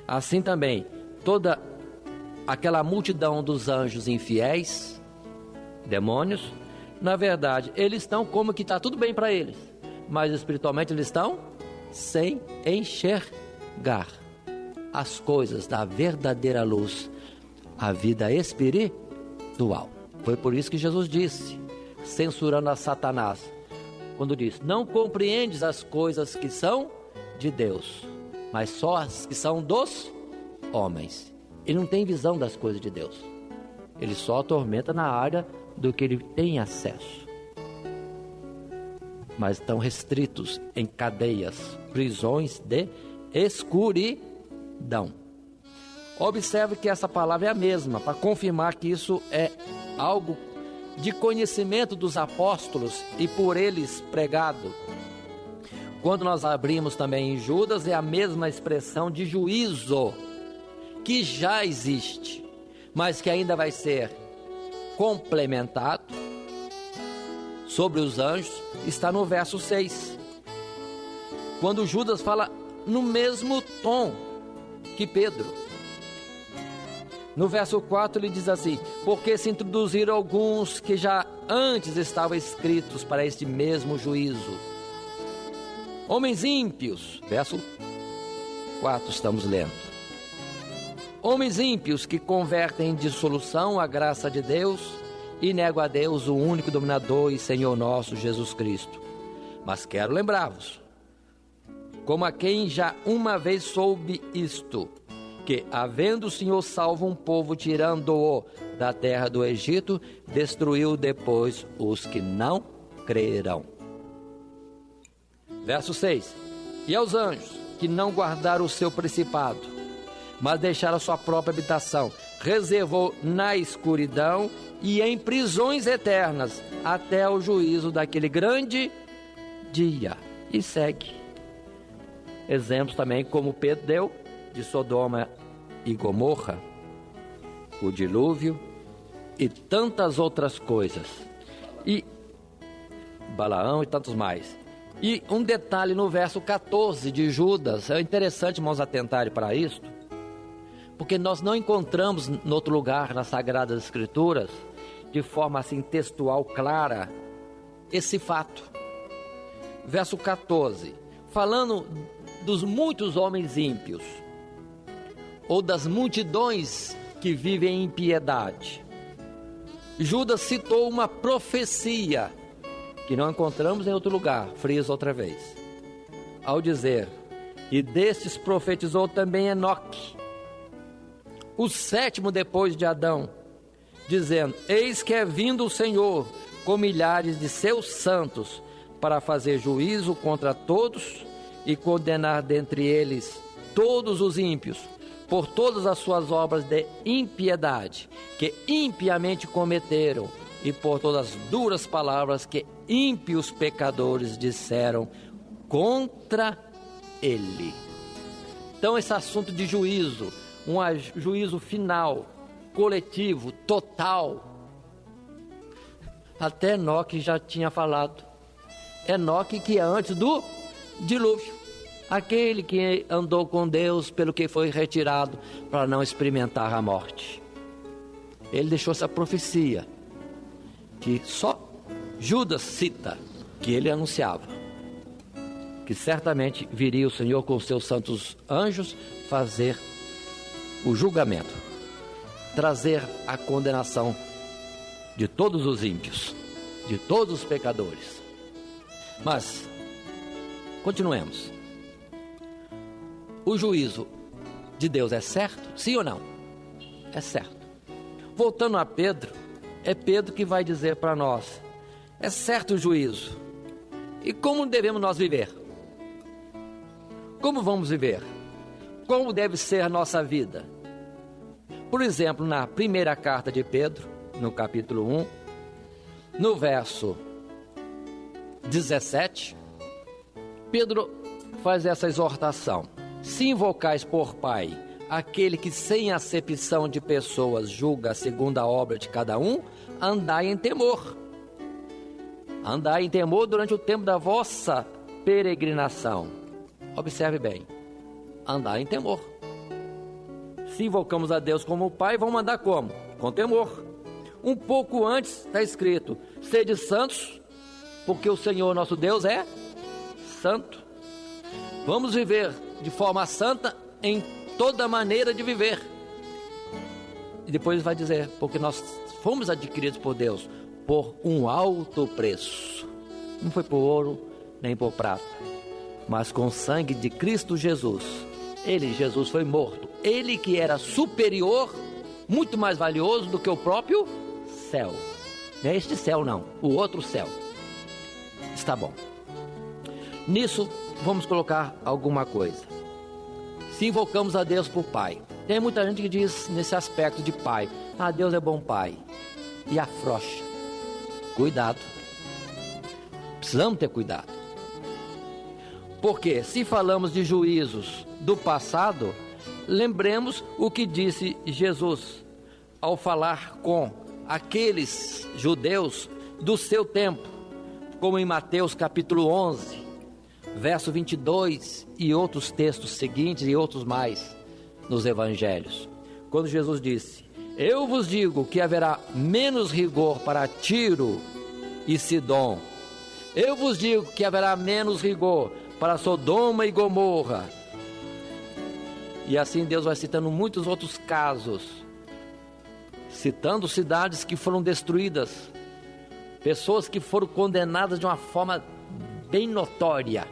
Assim também, toda aquela multidão dos anjos infiéis, demônios, na verdade, eles estão como que está tudo bem para eles, mas espiritualmente eles estão sem enxergar as coisas da verdadeira luz, a vida espiritual. Foi por isso que Jesus disse, censurando a Satanás, quando disse: não compreendes as coisas que são de Deus, mas só as que são dos homens. Ele não tem visão das coisas de Deus, ele só atormenta na área do que ele tem acesso, mas estão restritos em cadeias, prisões de escuridão. Observe que essa palavra é a mesma, para confirmar que isso é algo de conhecimento dos apóstolos e por eles pregado. Quando nós abrimos também em Judas, é a mesma expressão de juízo, que já existe, mas que ainda vai ser complementado sobre os anjos, está no verso 6. Quando Judas fala no mesmo tom que Pedro. No verso 4 ele diz assim: porque se introduziram alguns que já antes estavam escritos para este mesmo juízo. Homens ímpios, verso 4 estamos lendo. Homens ímpios que convertem em dissolução a graça de Deus e negam a Deus, o único dominador e Senhor nosso Jesus Cristo. Mas quero lembrar-vos, como a quem já uma vez soube isto, que, havendo o Senhor salvo um povo, tirando-o da terra do Egito, destruiu depois os que não creram. Verso 6. E aos anjos, que não guardaram o seu principado, mas deixaram a sua própria habitação, reservou na escuridão e em prisões eternas, até o juízo daquele grande dia. E segue. Exemplos também como Pedro deu, de Sodoma e Gomorra, o dilúvio e tantas outras coisas, e Balaão e tantos mais. E um detalhe no verso 14 de Judas, é interessante, irmãos, atentarem para isto, porque nós não encontramos em outro lugar nas Sagradas Escrituras, de forma assim textual clara, esse fato. Verso 14, falando dos muitos homens ímpios, ou das multidões que vivem em impiedade, Judas citou uma profecia que não encontramos em outro lugar, friso outra vez, ao dizer: e destes profetizou também Enoque, o sétimo depois de Adão, dizendo: eis que é vindo o Senhor com milhares de seus santos para fazer juízo contra todos e condenar dentre eles todos os ímpios por todas as suas obras de impiedade que impiamente cometeram e por todas as duras palavras que ímpios pecadores disseram contra ele. Então esse assunto de juízo, um juízo final, coletivo, total, até Enoque já tinha falado. Enoque, que é antes do dilúvio, aquele que andou com Deus, pelo que foi retirado para não experimentar a morte. ele deixou essa profecia, que só Judas cita, que ele anunciava, que certamente viria o Senhor com os seus santos anjos fazer o julgamento, trazer a condenação de todos os ímpios, de todos os pecadores. Mas, continuemos. O juízo de Deus é certo? Sim ou não? É certo. Voltando a Pedro, é Pedro que vai dizer para nós, é certo o juízo. E como devemos nós viver? Como vamos viver? Como deve ser a nossa vida? Por exemplo, na primeira carta de Pedro, no capítulo 1, no verso 17, Pedro faz essa exortação: se invocais por Pai aquele que sem acepção de pessoas julga segundo a obra de cada um, andai em temor. Andai em temor durante o tempo da vossa peregrinação. Observe bem, andar em temor. Se invocamos a Deus como Pai, vamos andar como? Com temor. Um pouco antes está escrito: sede santos, porque o Senhor nosso Deus é santo. Vamos viver de forma santa em toda maneira de viver. E depois vai dizer, porque nós fomos adquiridos por Deus por um alto preço. Não foi por ouro, nem por prata, mas com o sangue de Cristo Jesus. Ele, Jesus, foi morto. Ele que era superior, muito mais valioso do que o próprio céu. Não é este céu não, o outro céu. Está bom. Nisso, vamos colocar alguma coisa. Se invocamos a Deus por Pai, tem muita gente que diz nesse aspecto de Pai: ah, Deus é bom Pai, e afrouxa. Cuidado, precisamos ter cuidado, porque se falamos de juízos do passado, lembremos o que disse Jesus ao falar com aqueles judeus do seu tempo, como em Mateus capítulo 11, verso 22 e outros textos seguintes e outros mais nos evangelhos, quando Jesus disse: eu vos digo que haverá menos rigor para Tiro e Sidom. Eu vos digo que haverá menos rigor para Sodoma e Gomorra. E assim Deus vai citando muitos outros casos, citando cidades que foram destruídas, pessoas que foram condenadas de uma forma bem notória.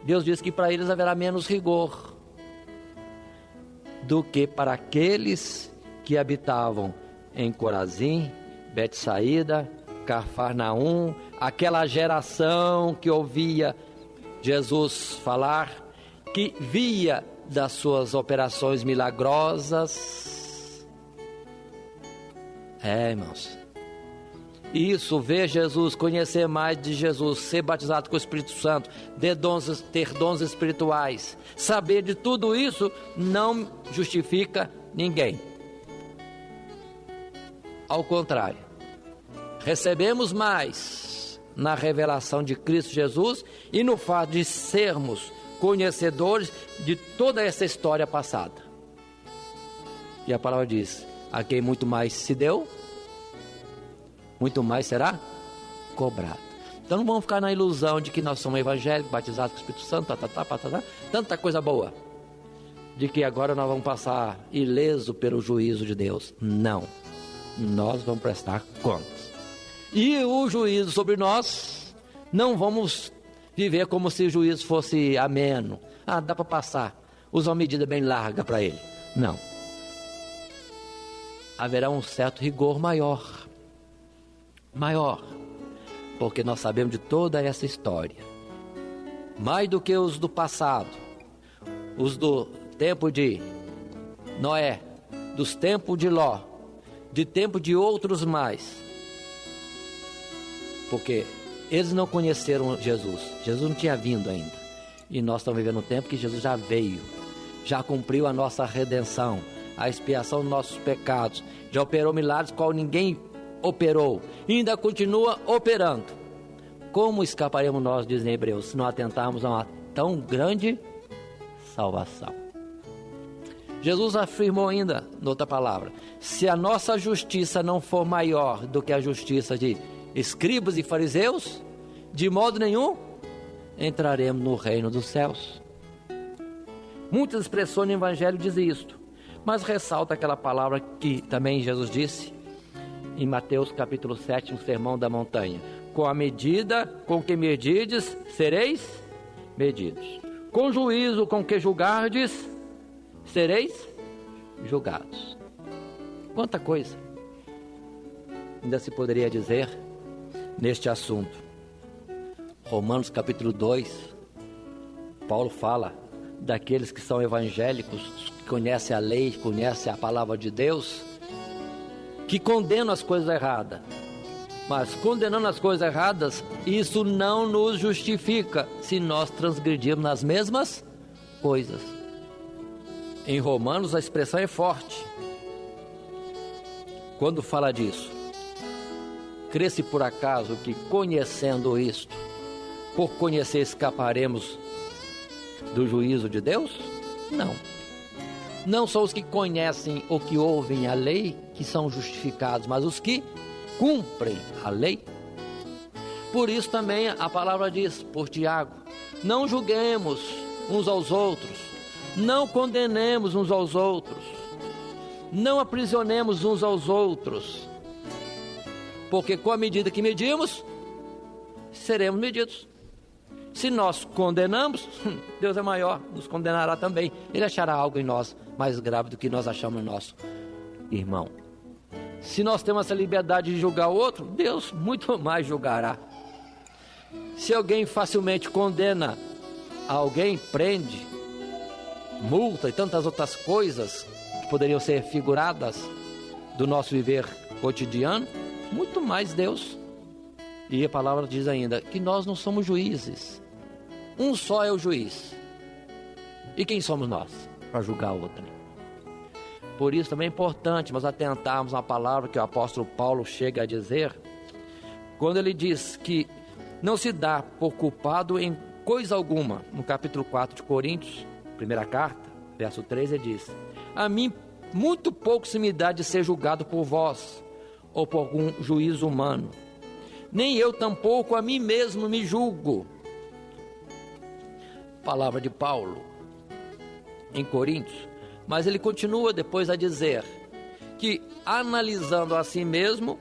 Deus diz que para eles haverá menos rigor do que para aqueles que habitavam em Corazim, Betsaída, Cafarnaum, aquela geração que ouvia Jesus falar, que via das suas operações milagrosas. Irmãos, isso, ver Jesus, conhecer mais de Jesus, ser batizado com o Espírito Santo, ter dons espirituais, saber de tudo isso não justifica ninguém. Ao contrário, recebemos mais na revelação de Cristo Jesus e no fato de sermos conhecedores de toda essa história passada. E a palavra diz: a quem muito mais se deu, muito mais será cobrado. Então não vamos ficar na ilusão de que nós somos evangélicos, batizados com o Espírito Santo, tanta coisa boa, de que agora nós vamos passar ileso pelo juízo de Deus. Não, nós vamos prestar contas. E o juízo sobre nós, não vamos viver como se o juízo fosse ameno. Ah, dá para passar, usa uma medida bem larga para ele. Não. Haverá um certo rigor maior, porque nós sabemos de toda essa história, mais do que os do passado, os do tempo de Noé, dos tempos de Ló, de tempo de outros mais, porque eles não conheceram Jesus não tinha vindo ainda, e nós estamos vivendo um tempo que Jesus já veio, já cumpriu a nossa redenção, a expiação dos nossos pecados, já operou milagres qual ninguém operou, e ainda continua operando. Como escaparemos nós, dizem Hebreus, se não atentarmos a uma tão grande salvação? Jesus afirmou ainda, noutra palavra, se a nossa justiça não for maior do que a justiça de escribas e fariseus, de modo nenhum entraremos no reino dos céus. Muitas expressões no Evangelho dizem isto, mas ressalta aquela palavra que também Jesus disse em Mateus capítulo 7, no Sermão da Montanha: com a medida com que medides, sereis medidos. Com juízo com que julgardes, sereis julgados. Quanta coisa ainda se poderia dizer neste assunto. Romanos capítulo 2, Paulo fala daqueles que são evangélicos, que conhecem a lei, conhecem a palavra de Deus, que condenam as coisas erradas. Mas condenando as coisas erradas, isso não nos justifica se nós transgredirmos nas mesmas coisas. Em Romanos a expressão é forte quando fala disso. Crê-se por acaso que conhecendo isto, por conhecer escaparemos do juízo de Deus? Não. Não são os que conhecem ou que ouvem a lei que são justificados, mas os que cumprem a lei. Por isso também a palavra diz, por Tiago: não julguemos uns aos outros, não condenemos uns aos outros, não aprisionemos uns aos outros, porque com a medida que medimos, seremos medidos. Se nós condenamos, Deus é maior, nos condenará também. Ele achará algo em nós mais grave do que nós achamos no nosso irmão. Se nós temos essa liberdade de julgar o outro, Deus muito mais julgará. Se alguém facilmente condena alguém, prende, multa e tantas outras coisas que poderiam ser figuradas do nosso viver cotidiano, muito mais Deus. E a palavra diz ainda que nós não somos juízes. Um só é o juiz. E quem somos nós para julgar o outro? Por isso também é importante nós atentarmos à palavra que o apóstolo Paulo chega a dizer, quando ele diz que não se dá por culpado em coisa alguma. No capítulo 4 de Coríntios, primeira carta, verso 3, ele diz: a mim muito pouco se me dá de ser julgado por vós, ou por algum juízo humano. Nem eu tampouco a mim mesmo me julgo. Palavra de Paulo em Coríntios. Mas ele continua depois a dizer que, analisando a si mesmo,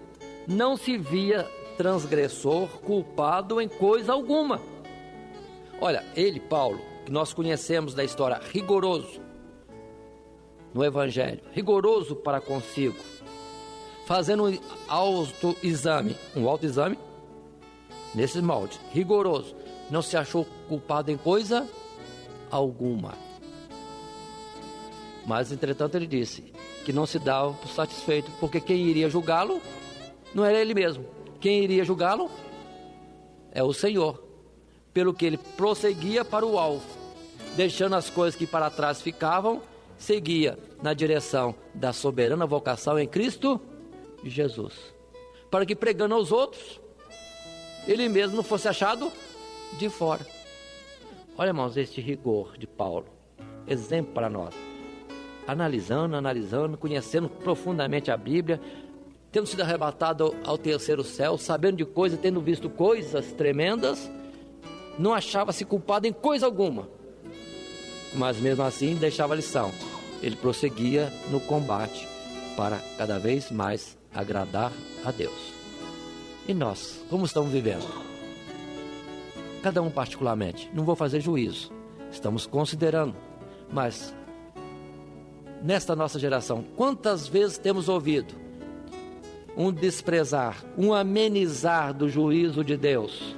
não se via transgressor, culpado em coisa alguma. Olha, ele, Paulo, que nós conhecemos da história, rigoroso no Evangelho, rigoroso para consigo, fazendo um autoexame nesses moldes, rigoroso, não se achou culpado em coisa alguma. Mas, entretanto, ele disse que não se dava por satisfeito, porque quem iria julgá-lo não era ele mesmo. Quem iria julgá-lo é o Senhor. Pelo que ele prosseguia para o alvo, deixando as coisas que para trás ficavam, seguia na direção da soberana vocação em Cristo Jesus, para que, pregando aos outros, ele mesmo não fosse achado de fora. Olha, irmãos, este rigor de Paulo, exemplo para nós. Analisando, conhecendo profundamente a Bíblia, tendo sido arrebatado ao terceiro céu, sabendo de coisas, tendo visto coisas tremendas, não achava-se culpado em coisa alguma, mas mesmo assim deixava a lição. Ele prosseguia no combate para cada vez mais agradar a Deus. E nós, como estamos vivendo? Cada um particularmente, não vou fazer juízo, estamos considerando, mas nesta nossa geração, quantas vezes temos ouvido um desprezar, um amenizar do juízo de Deus,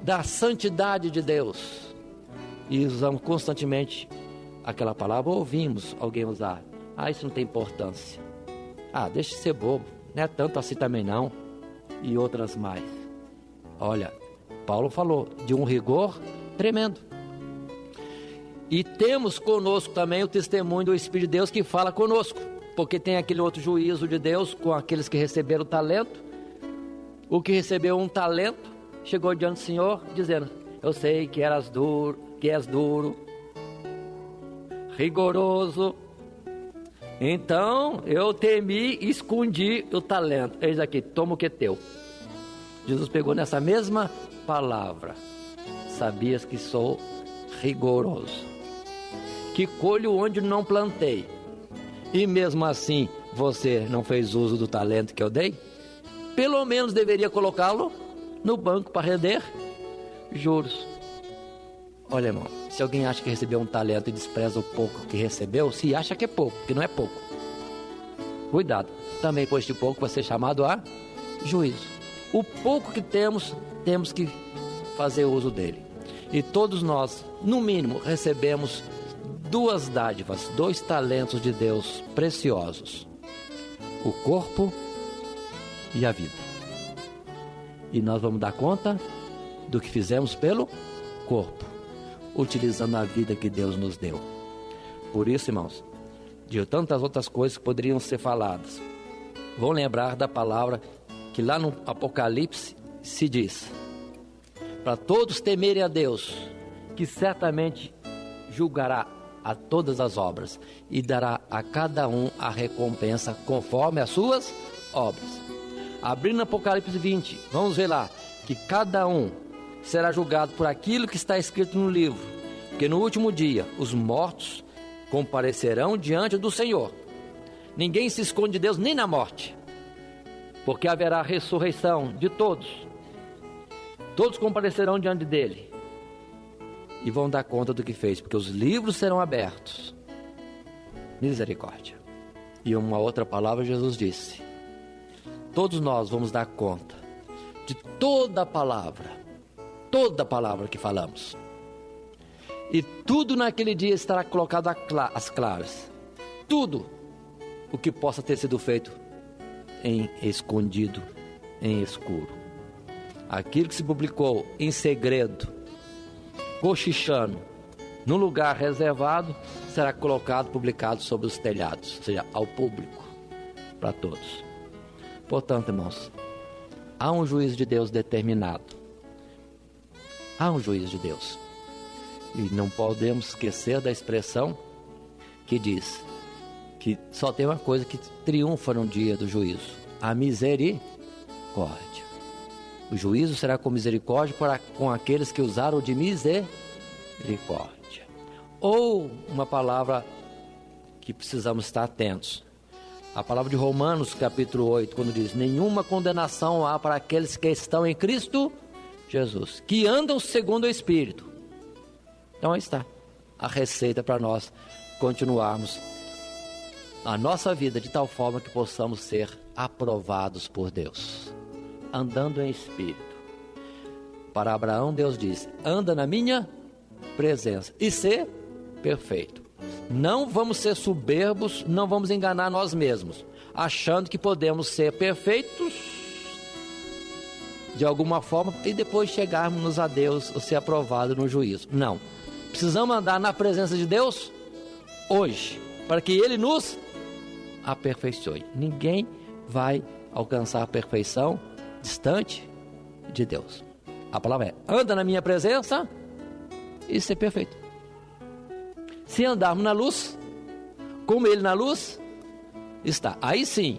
da santidade de Deus, e usamos constantemente aquela palavra, ouvimos alguém usar: isso não tem importância, deixa de ser bobo, não é tanto assim também não, e outras mais. Olha, Paulo falou de um rigor tremendo. E temos conosco também o testemunho do Espírito de Deus que fala conosco, porque tem aquele outro juízo de Deus com aqueles que receberam o talento. O que recebeu um talento chegou diante do Senhor dizendo: eu sei que és duro, rigoroso, Então eu temi e escondi o talento. Eis aqui, toma o que é teu. Jesus pegou nessa mesma palavra. Sabias que sou rigoroso, que colho onde não plantei, e mesmo assim você não fez uso do talento que eu dei? Pelo menos deveria colocá-lo no banco para render juros. Olha, irmão, se alguém acha que recebeu um talento e despreza o pouco que recebeu, se acha que é pouco, que não é pouco, cuidado, também por este pouco vai ser chamado a juízo. O pouco que temos que fazer uso dele. E todos nós, no mínimo, recebemos 2 dádivas, 2 talentos de Deus preciosos: o corpo e a vida. E nós vamos dar conta do que fizemos pelo corpo, utilizando a vida que Deus nos deu. Por isso, irmãos, de tantas outras coisas que poderiam ser faladas, vão lembrar da palavra que lá no Apocalipse se diz: para todos temerem a Deus, que certamente julgará a todas as obras e dará a cada um a recompensa conforme as suas obras. Abrindo Apocalipse 20, vamos ver lá que cada um será julgado por aquilo que está escrito no livro, porque no último dia os mortos comparecerão diante do Senhor. Ninguém se esconde de Deus nem na morte, porque haverá ressurreição de todos. Todos comparecerão diante dele e vão dar conta do que fez, porque os livros serão abertos. Misericórdia. E uma outra palavra Jesus disse: todos nós vamos dar conta de toda a palavra que falamos. E tudo naquele dia estará colocado às claras. Tudo o que possa ter sido feito em escondido, em escuro. Aquilo que se publicou em segredo, cochichando, num lugar reservado, será colocado, publicado sobre os telhados, ou seja, ao público, para todos. Portanto, irmãos, há um juízo de Deus determinado. Há um juízo de Deus. E não podemos esquecer da expressão que diz que só tem uma coisa que triunfa no dia do juízo: a misericórdia. O juízo será com misericórdia com aqueles que usaram de misericórdia. Ou uma palavra que precisamos estar atentos: a palavra de Romanos capítulo 8, quando diz: nenhuma condenação há para aqueles que estão em Cristo Jesus, que andam segundo o Espírito. Então aí está a receita para nós continuarmos a nossa vida de tal forma que possamos ser aprovados por Deus, andando em Espírito. Para Abraão Deus disse: anda na minha presença e ser perfeito. Não vamos ser soberbos, não vamos enganar nós mesmos, achando que podemos ser perfeitos de alguma forma e depois chegarmos a Deus ou ser aprovado no juízo. Não, precisamos andar na presença de Deus hoje, para que Ele nos aperfeiçoe. Ninguém vai alcançar a perfeição distante de Deus. A palavra é: anda na minha presença e ser perfeito. Se andarmos na luz, como Ele na luz está, aí sim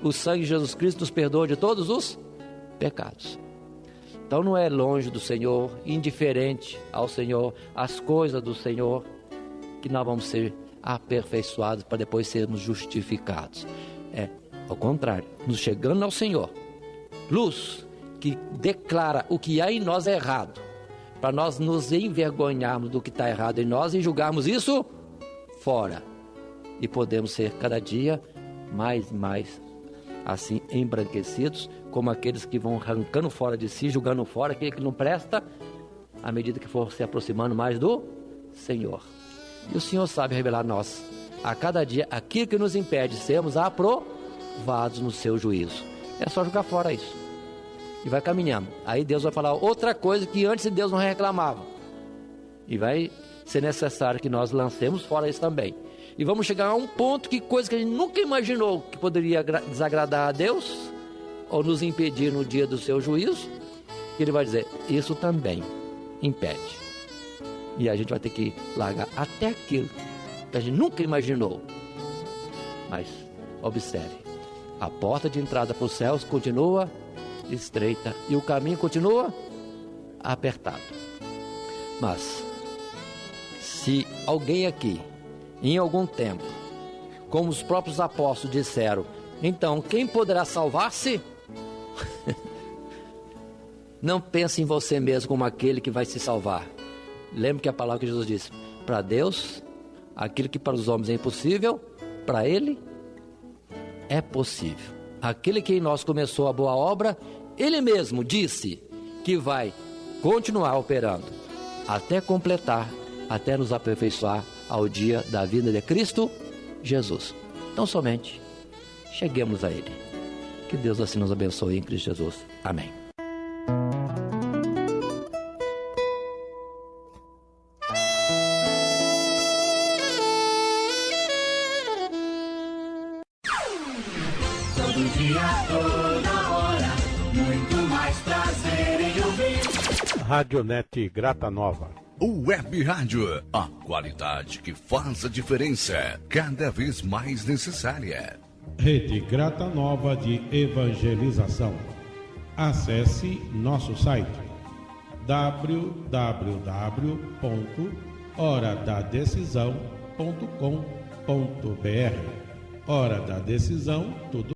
o sangue de Jesus Cristo nos perdoa de todos os pecados. Então não é longe do Senhor, indiferente ao Senhor, as coisas do Senhor, que nós vamos ser aperfeiçoados para depois sermos justificados. É ao contrário, nos chegando ao Senhor, luz que declara o que há em nós é errado, para nós nos envergonharmos do que está errado em nós e julgarmos isso fora, e podemos ser cada dia mais assim embranquecidos, como aqueles que vão arrancando fora de si, julgando fora aquele que não presta, à medida que for se aproximando mais do Senhor. E o Senhor sabe revelar a nós, a cada dia, aquilo que nos impede de sermos aprovados no seu juízo. É só jogar fora isso e vai caminhando. Aí Deus vai falar outra coisa que antes Deus não reclamava, e vai ser necessário que nós lancemos fora isso também. E vamos chegar a um ponto que coisa que a gente nunca imaginou que poderia desagradar a Deus ou nos impedir no dia do seu juízo, que Ele vai dizer: isso também impede. E a gente vai ter que largar até aquilo que a gente nunca imaginou Mas observe, a porta de entrada para os céus continua estreita e o caminho continua apertado. Mas se alguém aqui, em algum tempo, como os próprios apóstolos disseram, então quem poderá salvar-se? Não pense em você mesmo como aquele que vai se salvar. Lembre que a palavra que Jesus disse: para Deus, aquilo que para os homens é impossível, para Ele é possível. Aquele que em nós começou a boa obra, Ele mesmo disse que vai continuar operando até completar, até nos aperfeiçoar ao dia da vinda de Cristo Jesus. Então somente cheguemos a Ele. Que Deus assim nos abençoe em Cristo Jesus. Amém. Todo dia, toda hora, muito mais prazer em ouvir. Radionet Grata Nova. Web Rádio, a qualidade que faz a diferença, cada vez mais necessária. Rede Grata Nova de Evangelização. Acesse nosso site www.horadadecisão.com.br. Hora da Decisão, tudo